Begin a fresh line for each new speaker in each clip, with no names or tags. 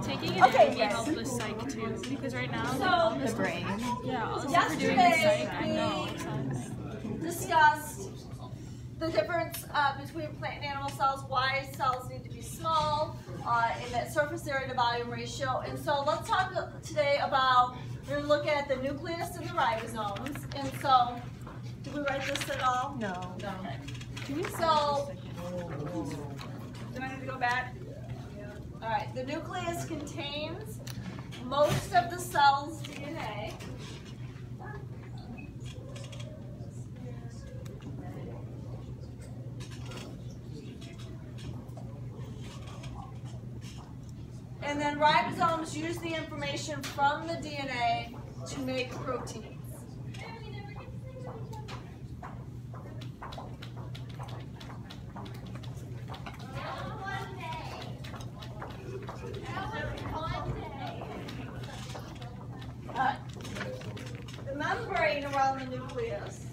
Taking it in can help with psych too, because right now
the brain.
Yeah, all the stuff we're doing in psych, I know.
Discussed the difference between plant and animal cells, why cells need to be small, and that surface area to volume ratio. And so let's talk today about, we're going to look at the nucleus and the ribosomes. And so, did we write this at all?
No.
Okay. So, do I need to go back? All right, the nucleus contains most of the cell's DNA. And then ribosomes use the information from the DNA to make proteins. The membrane around the nucleus.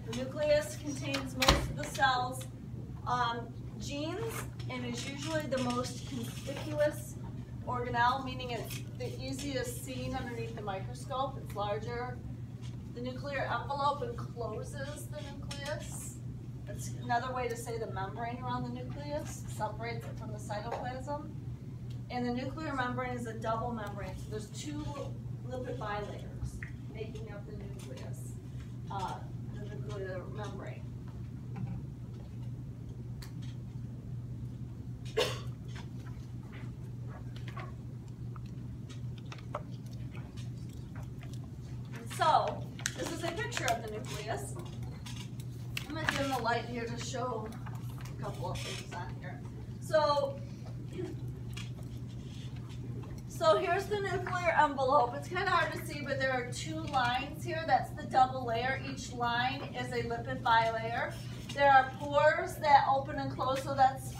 The nucleus contains most of the cell's genes and is usually the most conspicuous organelle, meaning it's the easiest seen underneath the microscope. It's larger. The nuclear envelope encloses the nucleus. That's another way to say the membrane around the nucleus separates it from the cytoplasm. And the nuclear membrane is a double membrane. So there's two lipid bilayers making up the nucleus, the nuclear membrane. So, this is a picture of the nucleus. I'm going to dim the light here to show a couple of things on here. So here's the nuclear envelope. It's kind of hard to see, but there are two lines here. That's the double layer. Each line is a lipid bilayer. There are pores that open and close, so that's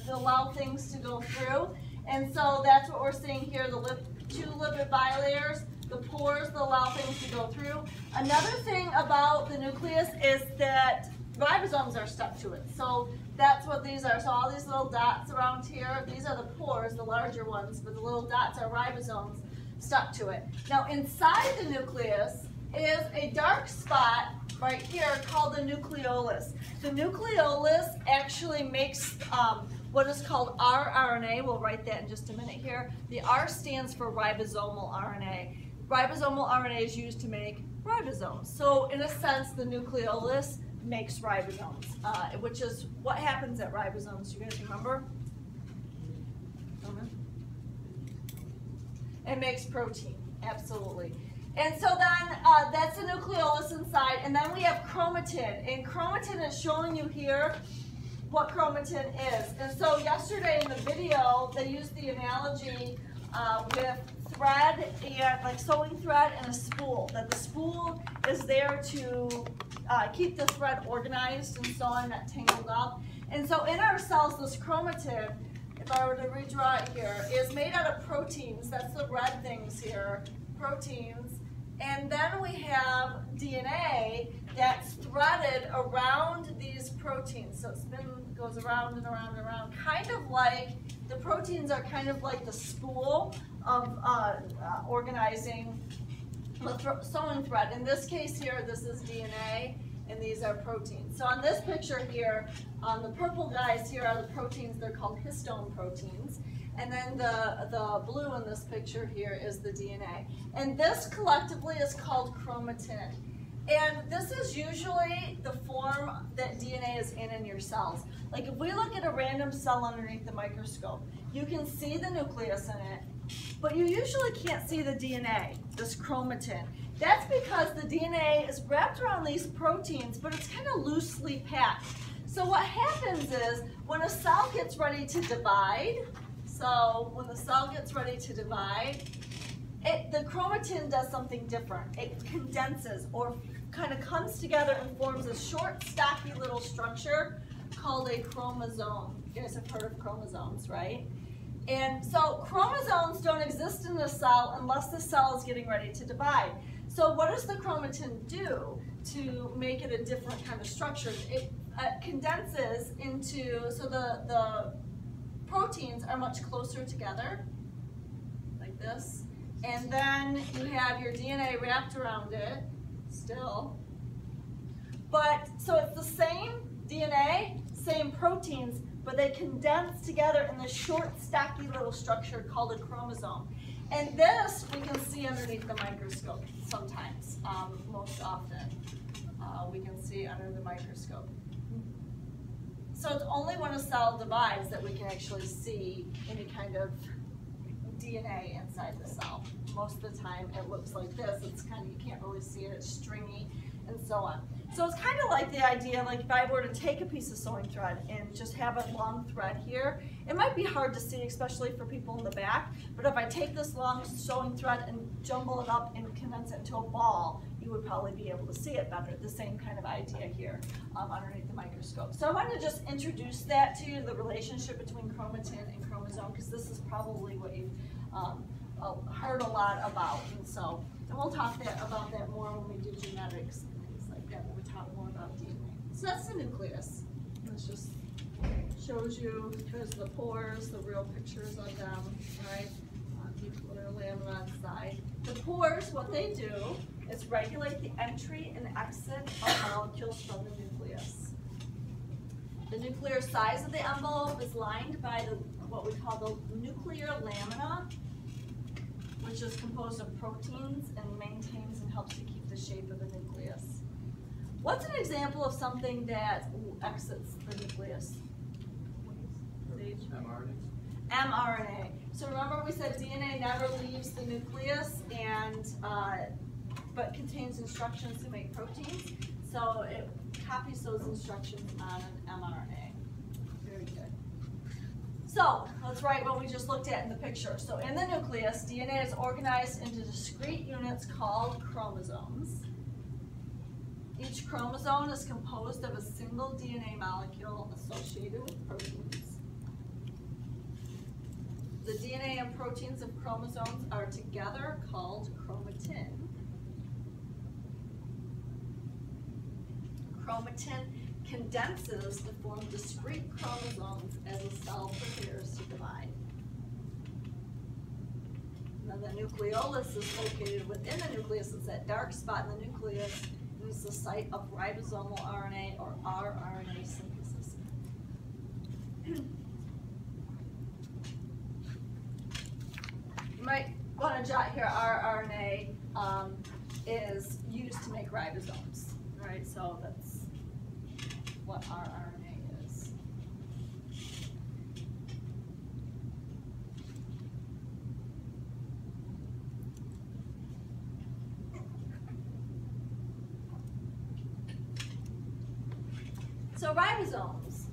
to allow things to go through. And so that's what we're seeing here, the two lipid bilayers, the pores that allow things to go through. Another thing about the nucleus is that ribosomes are stuck to it. So that's what these are. So all these little dots around here, these are the pores, the larger ones, but the little dots are ribosomes stuck to it. Now inside the nucleus is a dark spot right here called the nucleolus. The nucleolus actually makes what is called rRNA. We'll write that in just a minute here. The R stands for ribosomal RNA. Ribosomal RNA is used to make ribosomes. So in a sense, the nucleolus makes ribosomes, which is what happens at ribosomes. Do you guys remember? It makes protein, absolutely. And so then that's the nucleolus inside, and then we have chromatin. And chromatin is showing you here what chromatin is. And so yesterday in the video, they used the analogy with thread and like sewing thread and a spool. That the spool is there to keep the thread organized and so on, not tangled up. And so in our cells, this chromatin, if I were to redraw it here, is made out of proteins. That's the red things here, proteins. And then we have DNA that's threaded around these proteins. So it goes around and around and around, kind of like, the proteins are kind of like the spool of organizing the sewing thread. In this case here, this is DNA, and these are proteins. So on this picture here, the purple guys here are the proteins. They're called histone proteins. And then the blue in this picture here is the DNA. And this collectively is called chromatin. And this is usually the form that DNA is in your cells. Like if we look at a random cell underneath the microscope, you can see the nucleus in it, but you usually can't see the DNA, this chromatin. That's because the DNA is wrapped around these proteins, but it's kind of loosely packed. So what happens is when a cell gets ready to divide, the chromatin does something different. It condenses or kind of comes together and forms a short, stocky little structure called a chromosome. You guys have heard of chromosomes, right? And so chromosomes don't exist in the cell unless the cell is getting ready to divide. So what does the chromatin do to make it a different kind of structure? It condenses into, so the protein are much closer together, like this. And then you have your DNA wrapped around it, still. But, so it's the same DNA, same proteins, but they condense together in this short, stocky little structure called a chromosome. And this we can see underneath the microscope sometimes, most often. We can see under the microscope. So it's only when a cell divides that we can actually see any kind of DNA inside the cell. Most of the time it looks like this. It's kind of, you can't really see it, it's stringy and so on. So it's kind of like the idea, like if I were to take a piece of sewing thread and just have a long thread here, it might be hard to see, especially for people in the back, but if I take this long sewing thread and jumble it up and condense it into a ball, you would probably be able to see it better. The same kind of idea here underneath the microscope. So I wanted to just introduce that to you, the relationship between chromatin and chromosome, because this is probably what you've heard a lot about. And we'll talk about that more when we do genetics and things like that, when we talk more about DNA. So that's the nucleus. This just shows you, there's the pores, the real pictures of them, right? Nuclear lamina inside. The pores, what they do is regulate the entry and exit of molecules from the nucleus. The nuclear size of the envelope is lined by what we call the nuclear lamina, which is composed of proteins and maintains and helps to keep the shape of the nucleus. What's an example of something that exits the nucleus? mRNA. So remember we said DNA never leaves the nucleus and but contains instructions to make proteins. So it copies those instructions on an mRNA. Very good. So let's write what we just looked at in the picture. So in the nucleus, DNA is organized into discrete units called chromosomes. Each chromosome is composed of a single DNA molecule associated with proteins. The DNA and proteins of chromosomes are together called chromatin. Chromatin condenses to form discrete chromosomes as a cell prepares to divide. And then the nucleolus is located within the nucleus. It's that dark spot in the nucleus, and it's the site of ribosomal RNA or rRNA synthesis. You might want to jot here rRNA is used to make ribosomes, right? So that's what rRNA is. So ribosomes.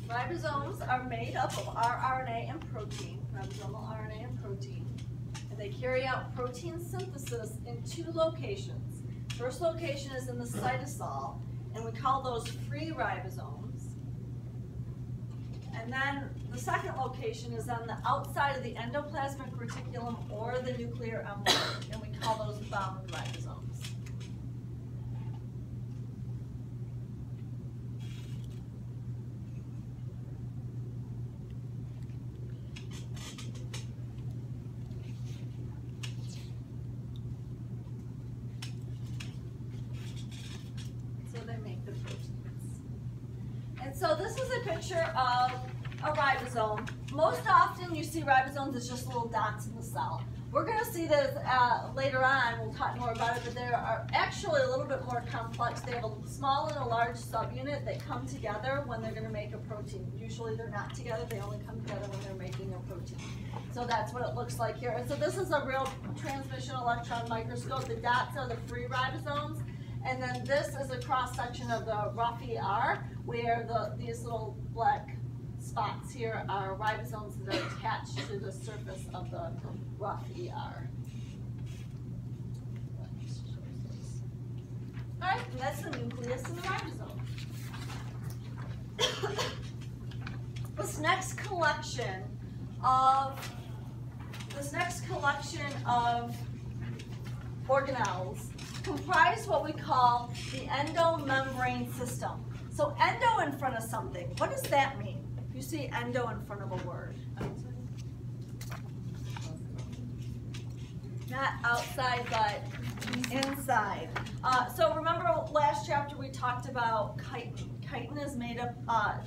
Ribosomes are made up of rRNA and protein, ribosomal RNA and protein. And they carry out protein synthesis in two locations. First location is in the cytosol, and we call those free ribosomes. And then the second location is on the outside of the endoplasmic reticulum or the nuclear envelope, and we call those bound ribosomes. So this is a picture of a ribosome. Most often you see ribosomes as just little dots in the cell. We're going to see this later on, we'll talk more about it, but they are actually a little bit more complex. They have a small and a large subunit that come together when they're going to make a protein. Usually they're not together, they only come together when they're making a protein. So that's what it looks like here. And so this is a real transmission electron microscope. The dots are the free ribosomes. And then this is a cross-section of the rough ER, where these little black spots here are ribosomes that are attached to the surface of the rough ER. All right, and that's the nucleus and the ribosome. This next collection of organelles comprise what we call the endomembrane system. So endo in front of something, what does that mean? If you see endo in front of a word. not outside, but inside. So remember last chapter we talked about chitin. Chitin is made up,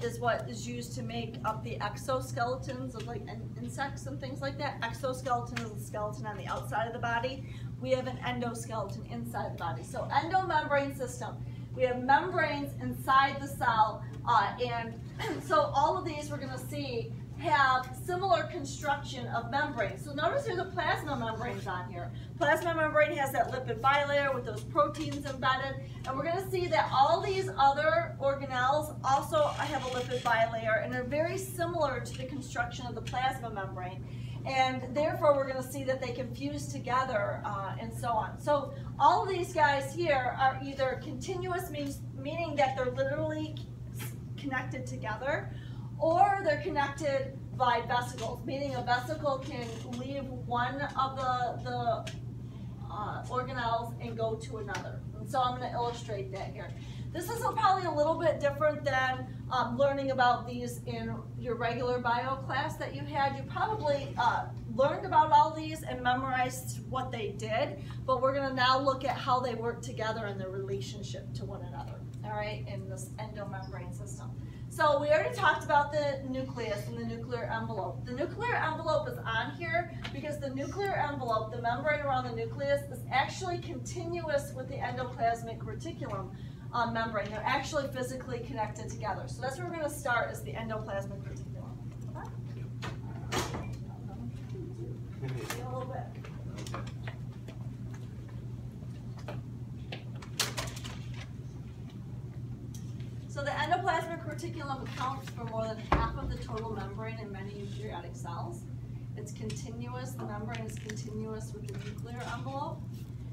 is what is used to make up the exoskeletons of like insects and things like that. Exoskeleton is a skeleton on the outside of the body. We have an endoskeleton inside the body. So endomembrane system. We have membranes inside the cell, and so all of these we're going to see have similar construction of membranes. So notice there's a plasma membranes on here. Plasma membrane has that lipid bilayer with those proteins embedded, and we're going to see that all these other organelles also have a lipid bilayer, and they're very similar to the construction of the plasma membrane. And therefore, we're going to see that they can fuse together and so on. So all of these guys here are either continuous, meaning that they're literally connected together, or they're connected by vesicles, meaning a vesicle can leave one of the organelles and go to another. And so I'm going to illustrate that here. This is probably a little bit different than learning about these in your regular bio class that you had. You probably learned about all these and memorized what they did, but we're going to now look at how they work together and their relationship to one another, all right, in this endomembrane system. So we already talked about the nucleus and the nuclear envelope. The nuclear envelope is on here because the nuclear envelope, the membrane around the nucleus, is actually continuous with the endoplasmic reticulum membrane. They're actually physically connected together. So that's where we're going to start, is the endoplasmic reticulum. Okay. A little bit. So the endoplasmic reticulum accounts for more than half of the total membrane in many eukaryotic cells. It's continuous, the membrane is continuous with the nuclear envelope.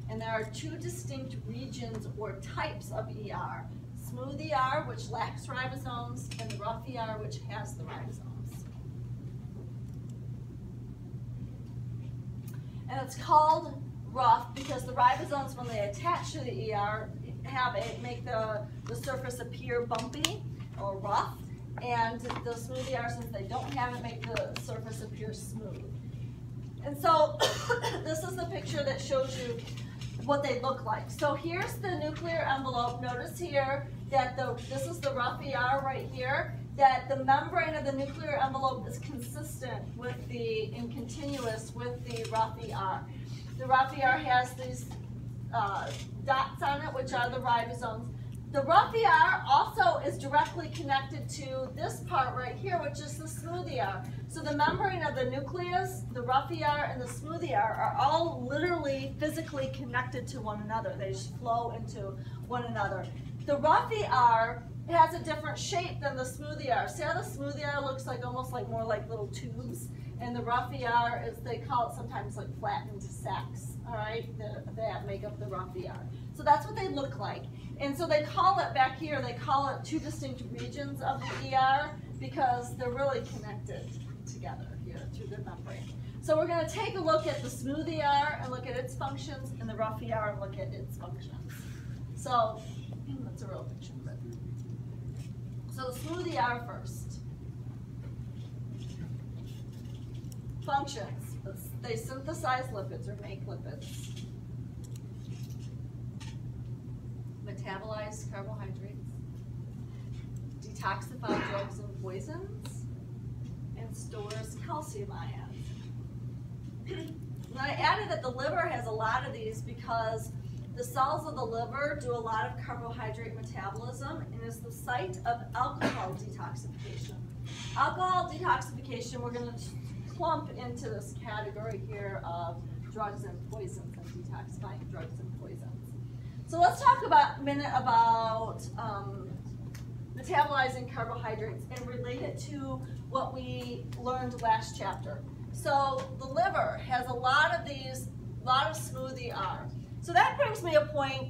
And there are two distinct regions or types of ER. Smooth ER, which lacks ribosomes, and the rough ER, which has the ribosomes. And it's called rough because the ribosomes, when they attach to the ER, make the surface appear bumpy or rough, and the smooth ER, since they don't have it, make the surface appear smooth. And so this is the picture that shows you what they look like. So here's the nuclear envelope. Notice here that this is the rough ER right here, that the membrane of the nuclear envelope is consistent with and continuous with the rough ER. The rough ER has these dots on it, which are the ribosomes. The rough ER also is directly connected to this part right here, which is the smooth ER. So the membrane of the nucleus, the rough ER, and the smooth ER are all literally physically connected to one another. They just flow into one another. The rough ER has a different shape than the smooth ER. See how the smooth ER looks like almost like more like little tubes? And the rough ER is, they call it sometimes like flattened sacs, all right, that make up the rough ER. So that's what they look like. And so they call it back here, they call it two distinct regions of the ER because they're really connected together here through the membrane. So we're going to take a look at the smooth ER and look at its functions, and the rough ER and look at its functions. So that's a real picture of it. So the smooth ER first. Functions. They synthesize lipids or make lipids. Metabolize carbohydrates. Detoxify drugs and poisons. And stores calcium ions. And I added that the liver has a lot of these because the cells of the liver do a lot of carbohydrate metabolism and is the site of alcohol detoxification. Alcohol detoxification, we're going to clump into this category here of drugs and poisons and detoxifying drugs and poisons. So let's talk a minute about metabolizing carbohydrates and relate it to what we learned last chapter. So the liver has a lot of these, a lot of smooth ER. So that brings me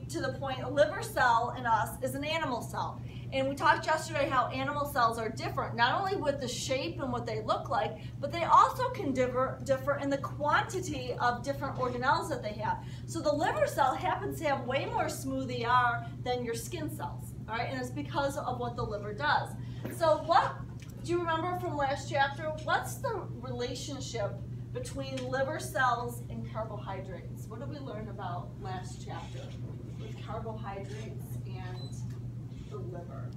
to the point, a liver cell in us is an animal cell. And we talked yesterday how animal cells are different, not only with the shape and what they look like, but they also can differ in the quantity of different organelles that they have. So the liver cell happens to have way more smooth ER than your skin cells, all right? And it's because of what the liver does. So do you remember from last chapter, what's the relationship between liver cells and carbohydrates. What did we learn about last chapter with carbohydrates and the liver?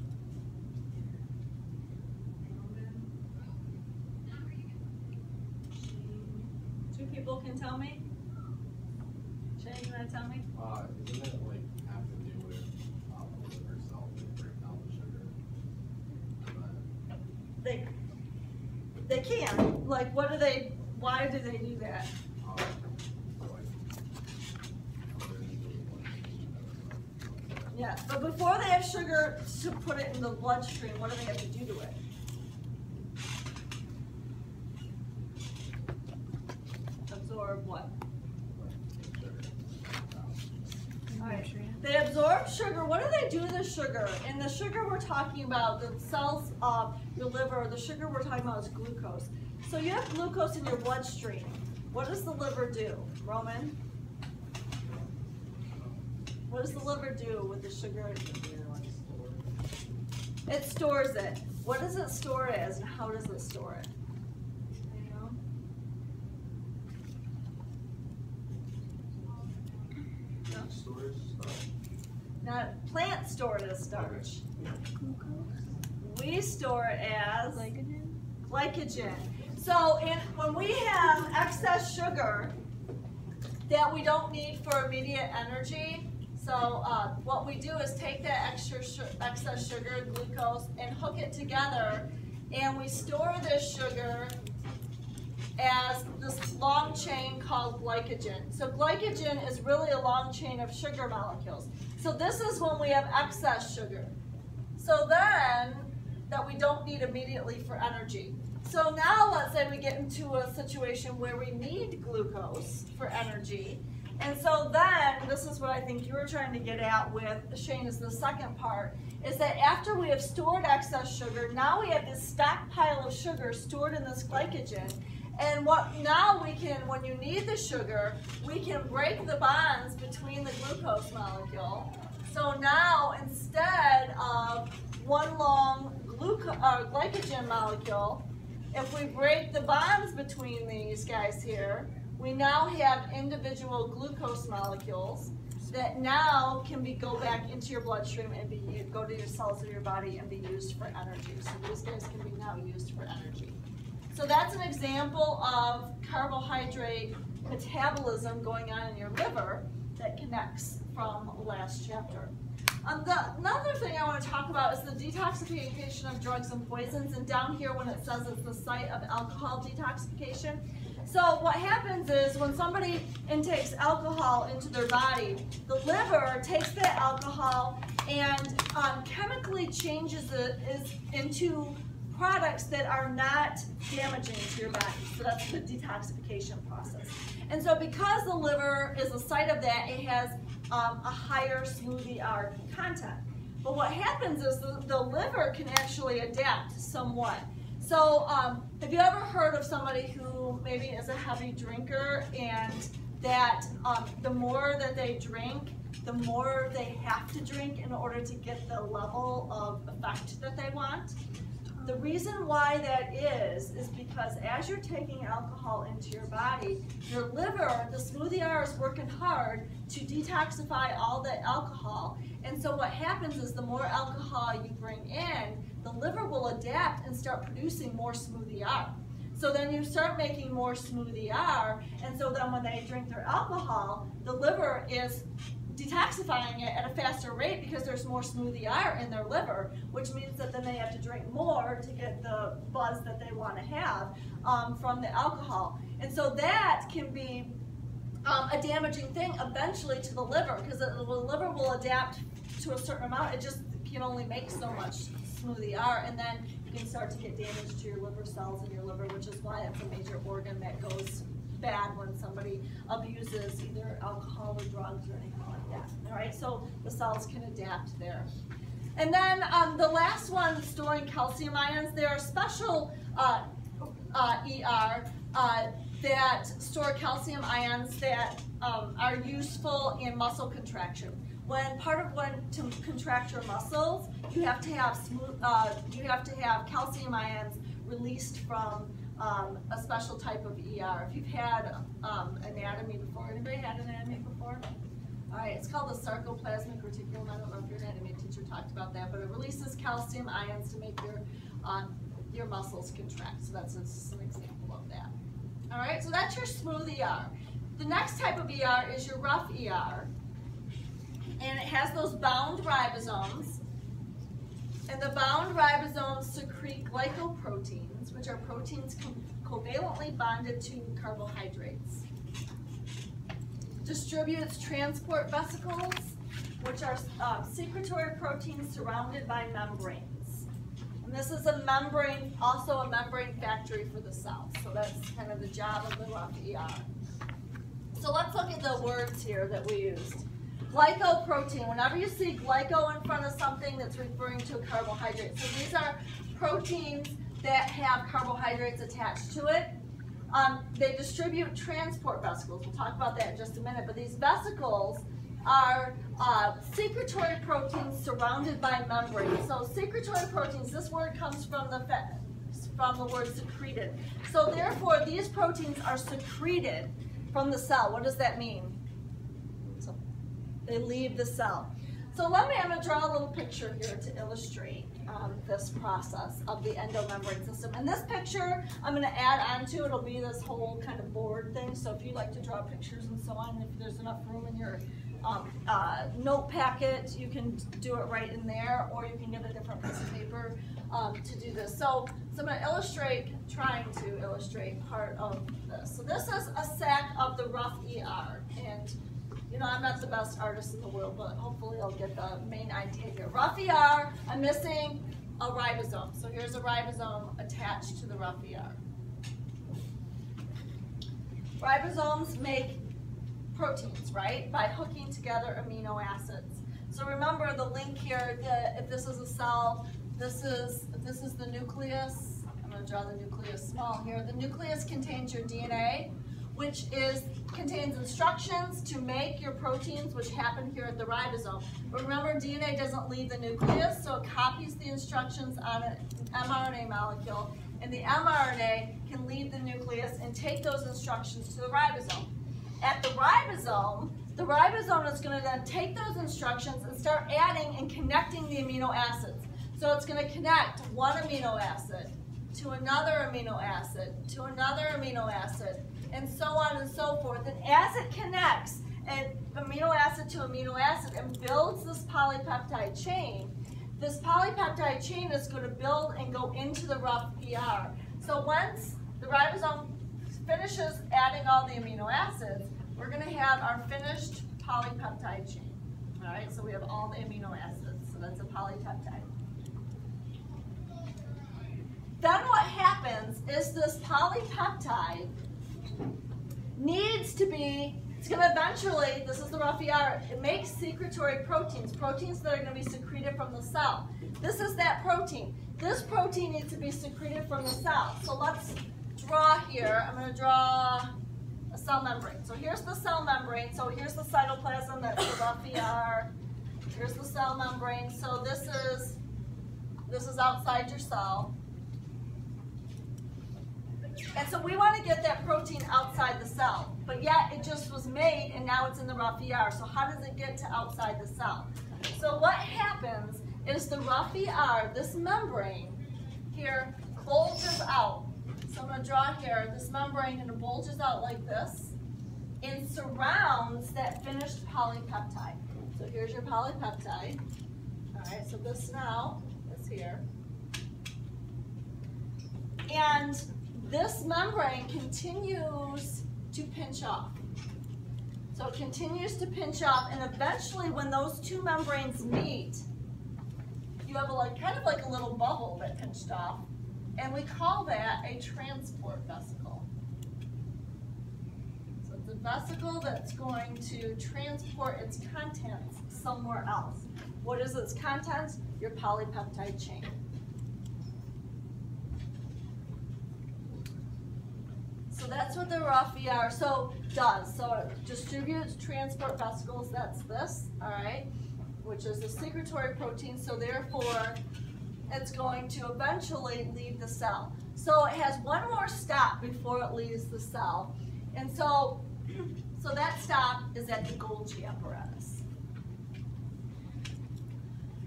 Two people can tell me? Shane, you want to tell me?
Doesn't it like have to do with the liver cells that break down the sugar?
They can. Like, what do they? Why do they do that? Yeah, but before they have sugar to put it in the bloodstream, what do they have to do to it? Absorb what? All right. They absorb sugar. What do they do to the sugar? And the sugar we're talking about, the cells of your liver, the sugar we're talking about is glucose. So you have glucose in your bloodstream. What does the liver do? Roman? What does the liver do with the sugar? It stores it. What does it store as, and how does it store it? You know? No? Not plant store it as starch. We store it as glycogen. So when we have excess sugar that we don't need for immediate energy, so what we do is take that excess sugar, glucose, and hook it together, and we store this sugar as this long chain called glycogen. So glycogen is really a long chain of sugar molecules. So this is when we have excess sugar. So then, that we don't need immediately for energy. So now let's say we get into a situation where we need glucose for energy. And so then, this is what I think you were trying to get at with, Shane, is the second part, is that after we have stored excess sugar, now we have this stockpile of sugar stored in this glycogen. And now we can, when you need the sugar, we can break the bonds between the glucose molecule. So now, instead of one long glycogen molecule, if we break the bonds between these guys here, we now have individual glucose molecules that now can go back into your bloodstream and go to your cells of your body and be used for energy. So these guys can be now used for energy. So that's an example of carbohydrate metabolism going on in your liver that connects from last chapter. Another thing I want to talk about is the detoxification of drugs and poisons, and down here when it says it's the site of alcohol detoxification. So what happens is when somebody intakes alcohol into their body, the liver takes that alcohol and chemically changes it into products that are not damaging to your body. So that's the detoxification process. And so because the liver is the site of that, it has a higher smoothie R content. But what happens is the liver can actually adapt somewhat. So have you ever heard of somebody who maybe is a heavy drinker, and that the more that they drink, the more they have to drink in order to get the level of effect that they want? The reason why that is because as you're taking alcohol into your body, your liver, the smoothie R, is working hard to detoxify all that alcohol. And so what happens is the more alcohol you bring in, the liver will adapt and start producing more smoothie R. So then you start making more smoothie R, and so then when they drink their alcohol, the liver is detoxifying it at a faster rate because there's more smoothie R in their liver, which means that then they have to drink more to get the buzz that they want to have from the alcohol. And so that can be a damaging thing eventually to the liver, because the liver will adapt to a certain amount. It just can only make so much smoothie R, and then you can start to get damage to your liver cells in your liver, which is why it's a major organ that goes bad when somebody abuses either alcohol or drugs or anything like that. All right, so the cells can adapt there. And then the last one, storing calcium ions. There are special ER that store calcium ions that are useful in muscle contraction. When to contract your muscles, you have to have calcium ions released from a special type of ER. If you've had anatomy before, anybody had anatomy before? All right, it's called the Sarcoplasmic Reticulum. I don't know if your anatomy teacher talked about that, but it releases calcium ions to make your muscles contract. So that's just an example of that. All right, so that's your smooth ER. The next type of ER is your rough ER, and it has those bound ribosomes. And the bound ribosomes secrete glycoproteins, which are proteins covalently bonded to carbohydrates. Distributes transport vesicles, which are secretory proteins surrounded by membranes. And this is a membrane, also a membrane factory for the cell. So that's kind of the job of the rough ER. So let's look at the words here that we used. Glycoprotein, whenever you see glyco in front of something, that's referring to a carbohydrate. So these are proteins that have carbohydrates attached to it. They distribute transport vesicles. We'll talk about that in just a minute. But these vesicles are secretory proteins surrounded by membranes. So secretory proteins, this word comes from the word secreted. So therefore, these proteins are secreted from the cell. What does that mean? So they leave the cell. So I'm going to draw a little picture here to illustrate this process of the endomembrane system. And this picture I'm going to add on to, it'll be this whole kind of board thing. So if you like to draw pictures and so on, if there's enough room in your note packet, you can do it right in there, or you can get a different piece of paper to do this. So I'm going to trying to illustrate part of this. So this is a sack of the rough ER, and you know, I'm not the best artist in the world, but hopefully I'll get the main idea here. Rough ER, I'm missing a ribosome. So here's a ribosome attached to the rough ER. Ribosomes make proteins, right? By hooking together amino acids. So remember the link here, if this is a cell, this is the nucleus. I'm going to draw the nucleus small here. The nucleus contains your DNA, which contains instructions to make your proteins, which happen here at the ribosome. But remember, DNA doesn't leave the nucleus, so it copies the instructions on an mRNA molecule, and the mRNA can leave the nucleus and take those instructions to the ribosome. At the ribosome is going to then take those instructions and start adding and connecting the amino acids. So it's going to connect one amino acid to another amino acid to another amino acid, and so on and so forth. And as it connects amino acid to amino acid and builds this polypeptide chain, this polypeptide chain is going to build and go into the rough ER. So once the ribosome finishes adding all the amino acids, we're going to have our finished polypeptide chain. All right, so we have all the amino acids, so that's a polypeptide. Then what happens is this polypeptide needs to be, it's going to eventually, this is the rough ER, it makes secretory proteins, proteins that are going to be secreted from the cell. This is that protein. This protein needs to be secreted from the cell. So let's draw here. I'm going to draw a cell membrane. So here's the cell membrane. So here's the cytoplasm, that's the rough ER. Here's the cell membrane. So this is outside your cell. And so we want to get that protein outside the cell, but yet it just was made and now it's in the rough ER. So how does it get to outside the cell? So what happens is the rough ER, this membrane here, bulges out. So I'm going to draw here, this membrane, and it bulges out like this and surrounds that finished polypeptide. So here's your polypeptide. All right, so this now is here. And this membrane continues to pinch off. So it continues to pinch off, and eventually when those two membranes meet, you have kind of like a little bubble that pinched off, and we call that a transport vesicle. So it's a vesicle that's going to transport its contents somewhere else. What is its contents? Your polypeptide chain. So that's what the rough ER does. So it distributes transport vesicles, that's this, all right, which is the secretory protein. So therefore, it's going to eventually leave the cell. So it has one more stop before it leaves the cell. And so that stop is at the Golgi apparatus.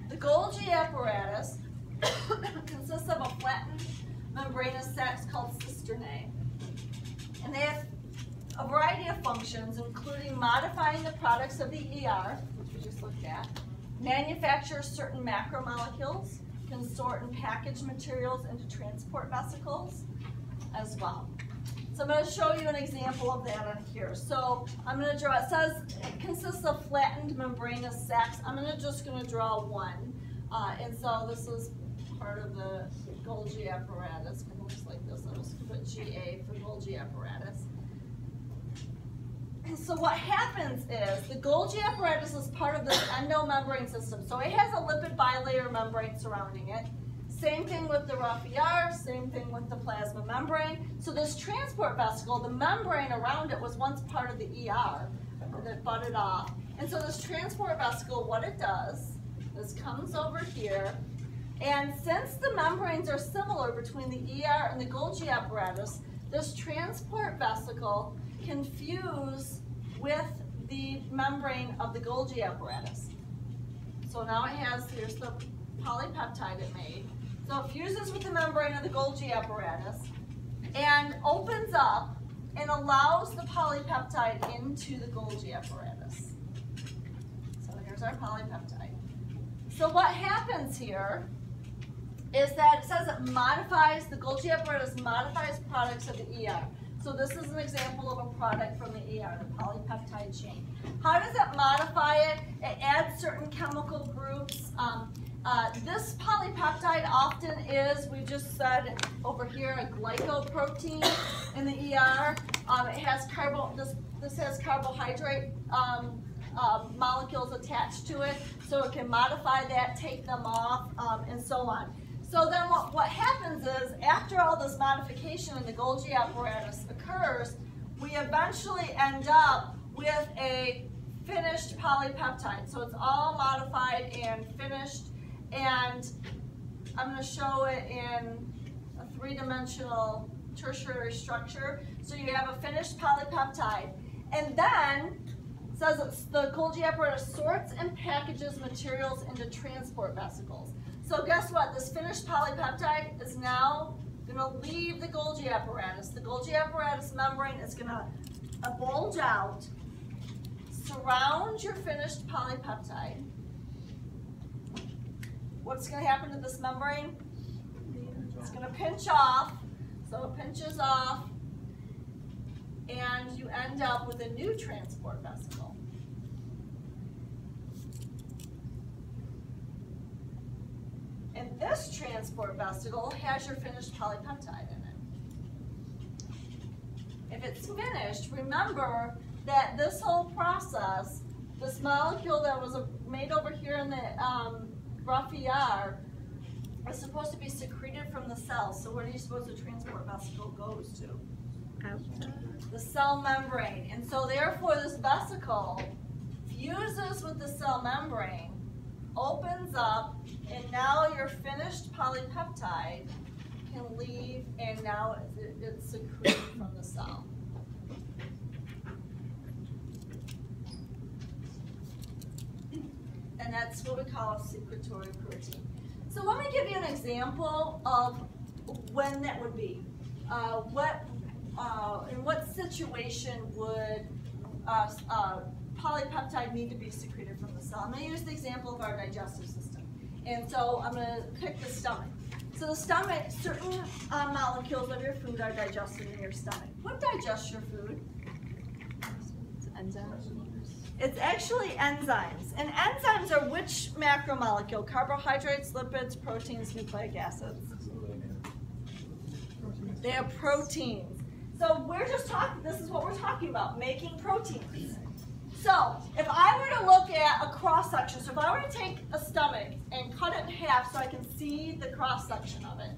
The Golgi apparatus consists of a flattened membranous sacs called cisternae. And they have a variety of functions, including modifying the products of the ER, which we just looked at, manufacture certain macromolecules, can sort and package materials into transport vesicles as well. So I'm going to show you an example of that on here. So I'm going to draw, it says it consists of flattened membranous sacs. I'm just going to draw one. And so this is part of the Golgi apparatus. It looks like this. I'll just put GA for Golgi apparatus. So what happens is the Golgi apparatus is part of this endomembrane system. So it has a lipid bilayer membrane surrounding it. Same thing with the rough ER, same thing with the plasma membrane. So this transport vesicle, the membrane around it was once part of the ER that budded off. And so this transport vesicle, what it does is comes over here, and since the membranes are similar between the ER and the Golgi apparatus, this transport vesicle can fuse with the membrane of the Golgi apparatus. So now it has, here's the polypeptide it made. So it fuses with the membrane of the Golgi apparatus and opens up and allows the polypeptide into the Golgi apparatus. So here's our polypeptide. So what happens here is that it says it modifies, the Golgi apparatus modifies products of the ER. So this is an example of a product from the ER, the polypeptide chain. How does it modify it? It adds certain chemical groups. This polypeptide often is, we just said over here, a glycoprotein in the ER. It has this has carbohydrate molecules attached to it, so it can modify that, take them off, and so on. So then what happens is, after all this modification in the Golgi apparatus occurs, we eventually end up with a finished polypeptide. So it's all modified and finished, and I'm going to show it in a three-dimensional tertiary structure. So you have a finished polypeptide, and then it says the Golgi apparatus sorts and packages materials into transport vesicles. So guess what? This finished polypeptide is now going to leave the Golgi apparatus. The Golgi apparatus membrane is going to bulge out, surround your finished polypeptide. What's going to happen to this membrane? It's going to pinch off. So it pinches off, and you end up with a new transport vesicle. And this transport vesicle has your finished polypeptide in it. If it's finished, remember that this whole process, this molecule that was made over here in the rough ER, is supposed to be secreted from the cell. So where do you suppose the transport vesicle goes to?
Outside.
The cell membrane. And so therefore this vesicle fuses with the cell membrane, opens up, and now your finished polypeptide can leave, and now it's secreted from the cell. And that's what we call a secretory protein. So let me give you an example of when that would be. In what situation would polypeptide need to be secreted from the cell? I'm going to use the example of our digestive system. And so I'm going to pick the stomach. So the stomach, certain molecules of your food are digested in your stomach. What digests your food?
It's enzymes.
It's actually enzymes. And enzymes are which macromolecule? Carbohydrates, lipids, proteins, nucleic acids. They are proteins. So we're just talking, this is what we're talking about, making proteins. So if I were to look at a cross-section, so if I were to take a stomach and cut it in half so I can see the cross-section of it.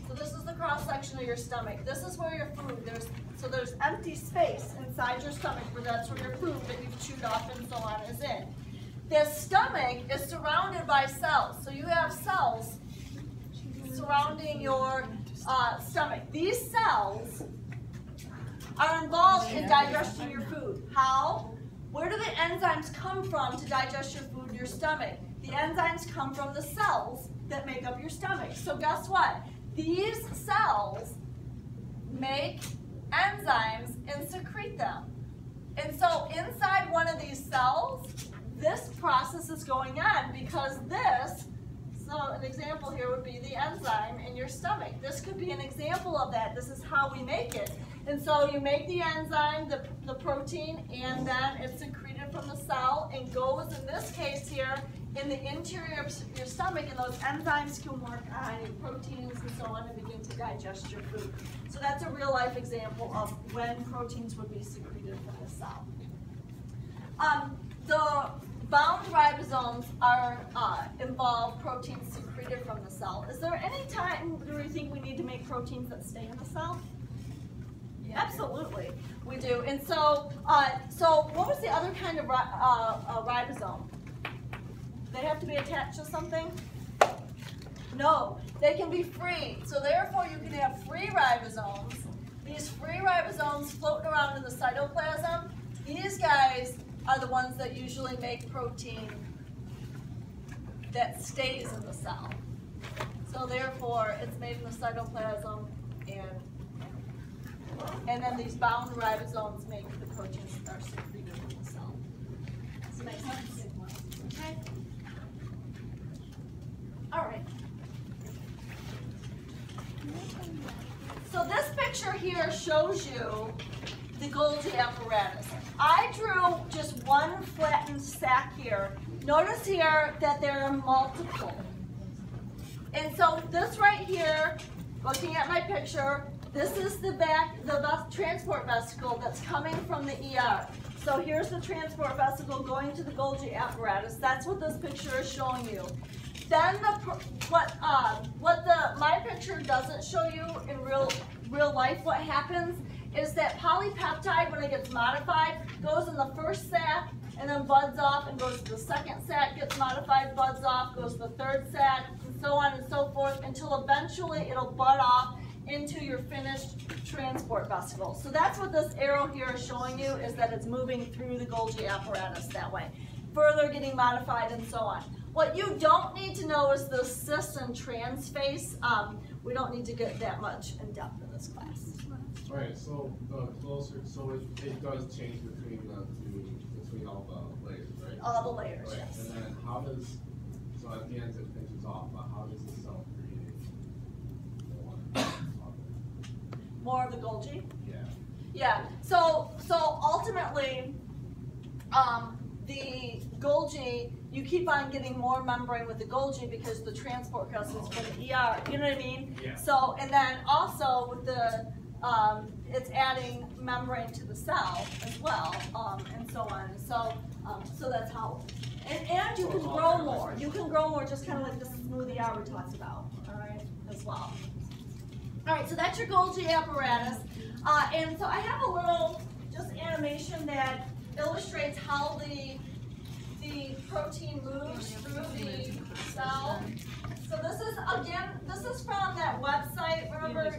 So this is the cross-section of your stomach. This is where your food, there's empty space inside your stomach where that's where your food that you've chewed off and so on is in. The stomach is surrounded by cells. So you have cells surrounding your stomach. These cells are involved in digesting your food. How? Where do the enzymes come from to digest your food in your stomach? The enzymes come from the cells that make up your stomach. So guess what? These cells make enzymes and secrete them. And so inside one of these cells, this process is going on because this, so an example here would be the enzyme in your stomach. This could be an example of that. This is how we make it. And so you make the enzyme, the protein, and then it's secreted from the cell and goes, in this case here, in the interior of your stomach, and those enzymes can work on your proteins and so on and begin to digest your food. So that's a real life example of when proteins would be secreted from the cell. The bound ribosomes are involve proteins secreted from the cell. Is there any time do we think we need to make proteins that stay in the cell? Yeah. Absolutely, we do. And so, so what was the other kind of ribosome? They have to be attached to something? No, they can be free. So therefore you can have free ribosomes. These free ribosomes floating around in the cytoplasm, these guys are the ones that usually make protein that stays in the cell. So therefore it's made in the cytoplasm, and then these bound ribosomes make the proteins that are secreted in the cell. Does that make sense? Okay. All right. So this picture here shows you the Golgi apparatus. I drew just one flattened sac here. Notice here that there are multiple. And so this right here, looking at my picture, this is the transport vesicle that's coming from the ER. So here's the transport vesicle going to the Golgi apparatus. That's what this picture is showing you. Then my picture doesn't show you in real life what happens is that polypeptide, when it gets modified, goes in the first sac and then buds off and goes to the second sac, gets modified, buds off, goes to the third sac, and so on and so forth until eventually it'll bud off into your finished transport vesicle. So that's what this arrow here is showing you, is that it's moving through the Golgi apparatus that way, further getting modified and so on. What you don't need to know is the cis and trans phase. We don't need to get that much in depth in this class.
Right, so the closer, so it does change between all the layers, right?
All the layers,
right.
Yes.
And then how does, so at the end it pinches off, but how does the cell create
more of the Golgi?
Yeah.
Yeah, so ultimately, the Golgi, you keep on getting more membrane with the Golgi because the transport vessels from the ER, you know what I mean?
Yeah.
So, and then also with the, it's adding membrane to the cell as well, and so on. So that's how, and you can grow more. You can grow more just kind of like the smoothie Albert talks about, all right, as well. All right, so that's your Golgi apparatus. And so I have a little just animation that illustrates how the protein moves through the cell. So this is, again, this is from that website. Remember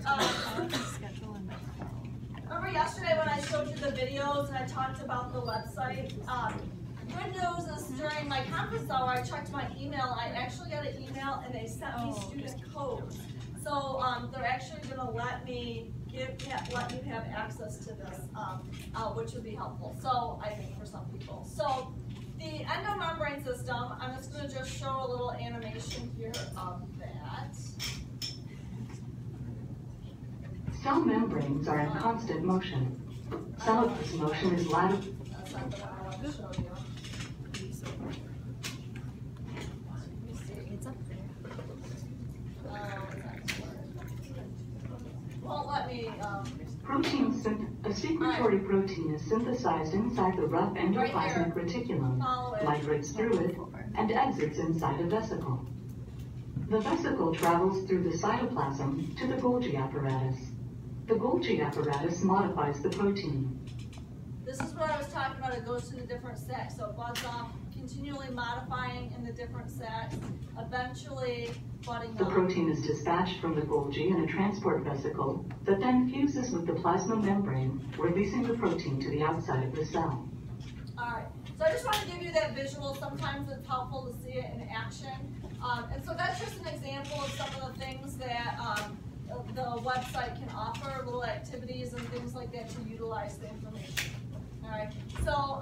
yesterday when I showed you the videos and I talked about the website? Good news is during my conference hour, I checked my email. I actually got an email and they sent me student codes. So they're actually going to let me have access to this, which would be helpful. So I think for some people. So the endomembrane system, I'm just going to show a little animation here of that.
Cell membranes are in constant motion. Some of this motion is lateral.
That's not the one I want to show you.
It's up there.
Won't let me.
A secretory protein is synthesized inside the rough endoplasmic reticulum, migrates through it, and exits inside a vesicle. The vesicle travels through the cytoplasm to the Golgi apparatus. The Golgi apparatus modifies the protein.
This is what I was talking about. It goes to the different sacs. So it buds off, continually modifying in the different sacs. Eventually, budding
The
up.
protein is dispatched from the Golgi in a transport vesicle that then fuses with the plasma membrane, releasing the protein to the outside of the cell.
Alright, so I just want to give you that visual. Sometimes it's helpful to see it in action. And so that's just an example of some of the things that the website can offer, little activities and things like that to utilize the information. Alright, so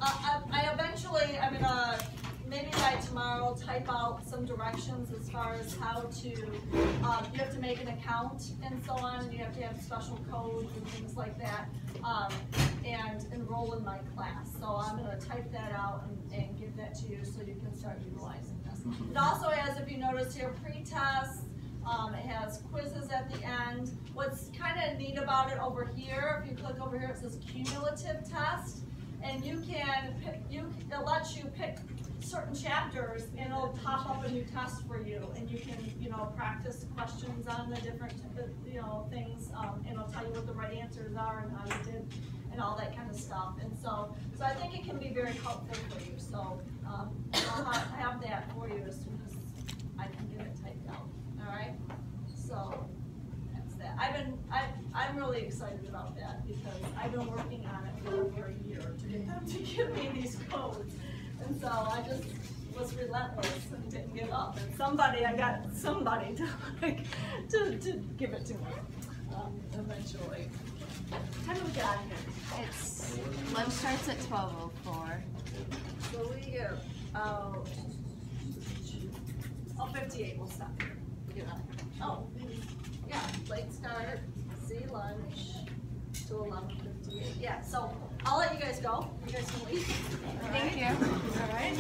I eventually, I'm going to, maybe by tomorrow, type out some directions as far as how to, you have to make an account and so on, and you have to have special codes and things like that, and enroll in my class. So I'm going to type that out and give that to you so you can start utilizing this. It also has, if you notice here, pre-tests. It has quizzes at the end. What's kind of neat about it over here, if you click over here, it says Cumulative Test, and you can pick, it lets you pick certain chapters, and it'll pop up a new test for you, and you can, practice questions on the different, things, and it'll tell you what the right answers are and how you did, and all that kind of stuff. And so I think it can be very helpful for you. So I'll have that for you as soon as I can get it typed out. All right, so that's that. I'm really excited about that because I've been working on it for over a year to get them to give me these codes, and so I just was relentless and didn't give up. And I got somebody to give it to me eventually. How do we get here?
Lunch starts at 12:04.
So we get 58. We'll stop here. Oh, yeah, late start, see lunch to 11:58. Yeah, so I'll let you guys go. You guys can leave.
Thank you.
All right.